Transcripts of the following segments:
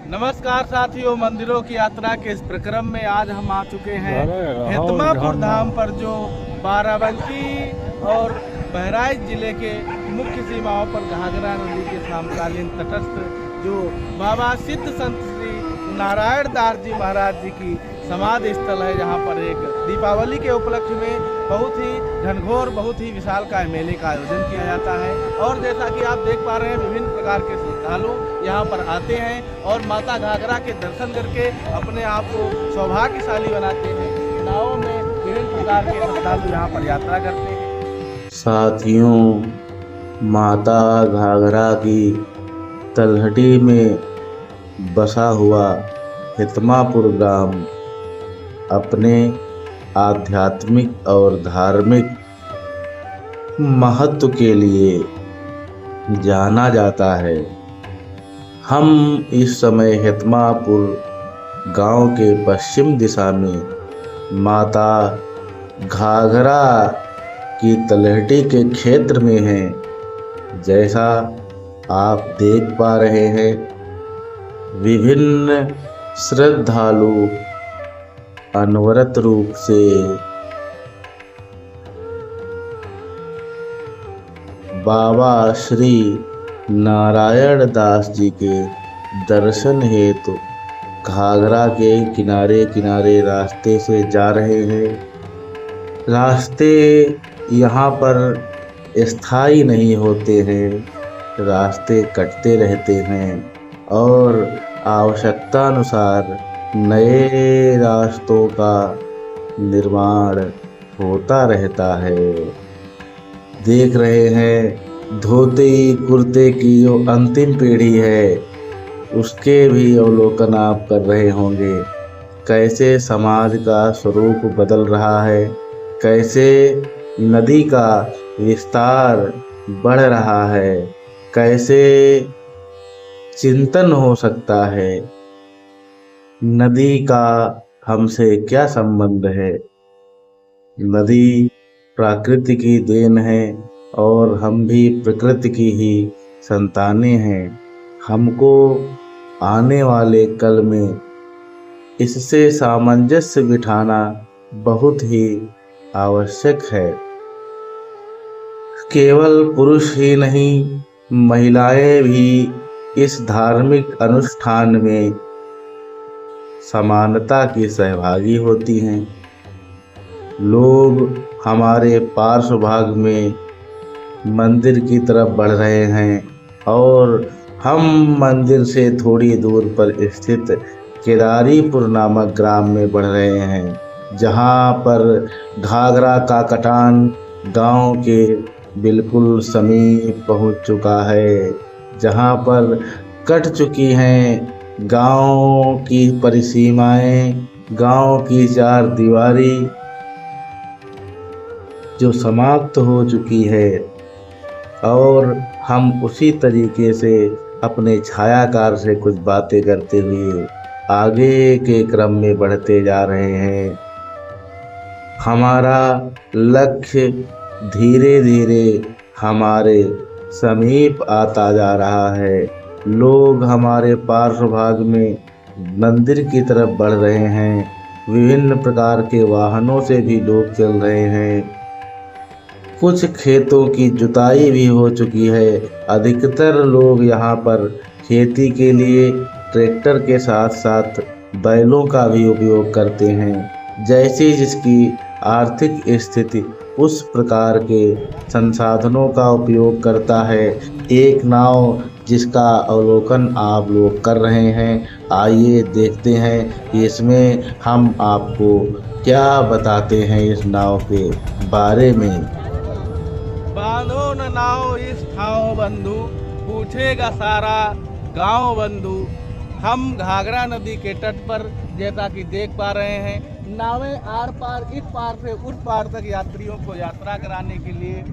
नमस्कार साथियों, मंदिरों की यात्रा के इस प्रक्रम में आज हम आ चुके हैं हेतमापुर धाम पर, जो बाराबंकी और बहराइच जिले के मुख्य सीमाओं पर घाघरा नदी के समकालीन तटस्थ जो बाबा सिद्ध संत श्री नारायण दास जी महाराज जी की समाधि स्थल है, जहाँ पर एक दीपावली के उपलक्ष्य में बहुत ही घनघोर, बहुत ही विशालकाय मेले का आयोजन किया जाता है। और जैसा कि आप देख पा रहे हैं, विभिन्न प्रकार के श्रद्धालु यहाँ पर आते हैं और माता घाघरा के दर्शन करके अपने आप को सौभाग्यशाली बनाते हैं। नावों में विभिन्न प्रकार के श्रद्धालु यहाँ पर यात्रा करते हैं। साथियों, माता घाघरा की तलहटी में बसा हुआ हेतमापुर ग्राम अपने आध्यात्मिक और धार्मिक महत्व के लिए जाना जाता है। हम इस समय हेतमापुर गांव के पश्चिम दिशा में माता घाघरा की तलहटी के क्षेत्र में हैं। जैसा आप देख पा रहे हैं, विभिन्न श्रद्धालु अनवरत रूप से बाबा श्री नारायण दास जी के दर्शन हेतु घाघरा के किनारे किनारे रास्ते से जा रहे हैं। रास्ते यहाँ पर स्थायी नहीं होते हैं, रास्ते कटते रहते हैं और आवश्यकता अनुसार नए रास्तों का निर्माण होता रहता है। देख रहे हैं, धोती कुर्ते की जो अंतिम पीढ़ी है, उसके भी अवलोकन आप कर रहे होंगे। कैसे समाज का स्वरूप बदल रहा है, कैसे नदी का विस्तार बढ़ रहा है, कैसे चिंतन हो सकता है, नदी का हमसे क्या संबंध है। नदी प्रकृति की देन है और हम भी प्रकृति की ही संतानें हैं। हमको आने वाले कल में इससे सामंजस्य बिठाना बहुत ही आवश्यक है। केवल पुरुष ही नहीं, महिलाएं भी इस धार्मिक अनुष्ठान में समानता की सहभागी होती हैं। लोग हमारे पार्श्व भाग में मंदिर की तरफ बढ़ रहे हैं और हम मंदिर से थोड़ी दूर पर स्थित केदारीपुर नामक ग्राम में बढ़ रहे हैं, जहां पर घाघरा का कटान गांव के बिल्कुल समीप पहुंच चुका है, जहां पर कट चुकी हैं गांव की परिसीमाएं, गांव की चार दीवारी जो समाप्त हो चुकी है। और हम उसी तरीके से अपने छायाकार से कुछ बातें करते हुए आगे के क्रम में बढ़ते जा रहे हैं। हमारा लक्ष्य धीरे धीरे हमारे समीप आता जा रहा है। लोग हमारे पार्श्व भाग में मंदिर की तरफ बढ़ रहे हैं। विभिन्न प्रकार के वाहनों से भी लोग चल रहे हैं। कुछ खेतों की जुताई भी हो चुकी है। अधिकतर लोग यहाँ पर खेती के लिए ट्रैक्टर के साथ साथ बैलों का भी उपयोग करते हैं। जैसी जिसकी आर्थिक स्थिति उस प्रकार के संसाधनों का उपयोग करता है। एक नाव जिसका अवलोकन आप लोग कर रहे हैं, आइए देखते हैं इसमें हम आपको क्या बताते हैं इस नाव के बारे में। बांधो न नाव इस ठाव बंधु, पूछेगा सारा गांव बंधु। हम घाघरा नदी के तट पर जैसा कि देख पा रहे हैं, नावें आर पार, इस पार से उस पार तक यात्रियों को यात्रा कराने के लिए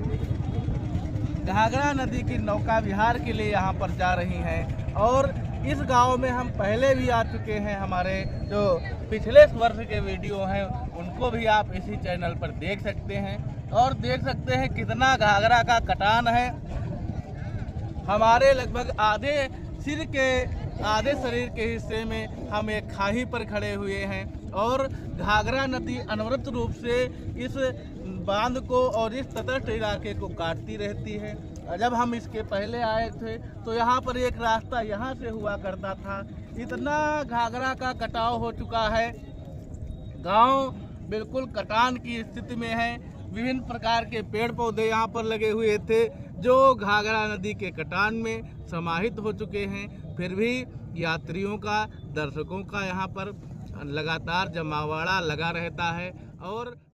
घाघरा नदी की नौका विहार के लिए यहाँ पर जा रही हैं। और इस गांव में हम पहले भी आ चुके हैं। हमारे जो पिछले वर्ष के वीडियो हैं उनको भी आप इसी चैनल पर देख सकते हैं और देख सकते हैं कितना घाघरा का कटान है। हमारे लगभग आधे सिर के आधे शरीर के हिस्से में हम एक खाई पर खड़े हुए हैं और घाघरा नदी अनवरत रूप से इस बांध को और इस तटस्थ इलाके को काटती रहती है। जब हम इसके पहले आए थे तो यहाँ पर एक रास्ता यहाँ से हुआ करता था। इतना घाघरा का कटाव हो चुका है, गांव बिल्कुल कटान की स्थिति में है। विभिन्न प्रकार के पेड़ पौधे यहाँ पर लगे हुए थे जो घाघरा नदी के कटान में समाहित हो चुके हैं। फिर भी यात्रियों का, दर्शकों का यहाँ पर लगातार जमावड़ा लगा रहता है और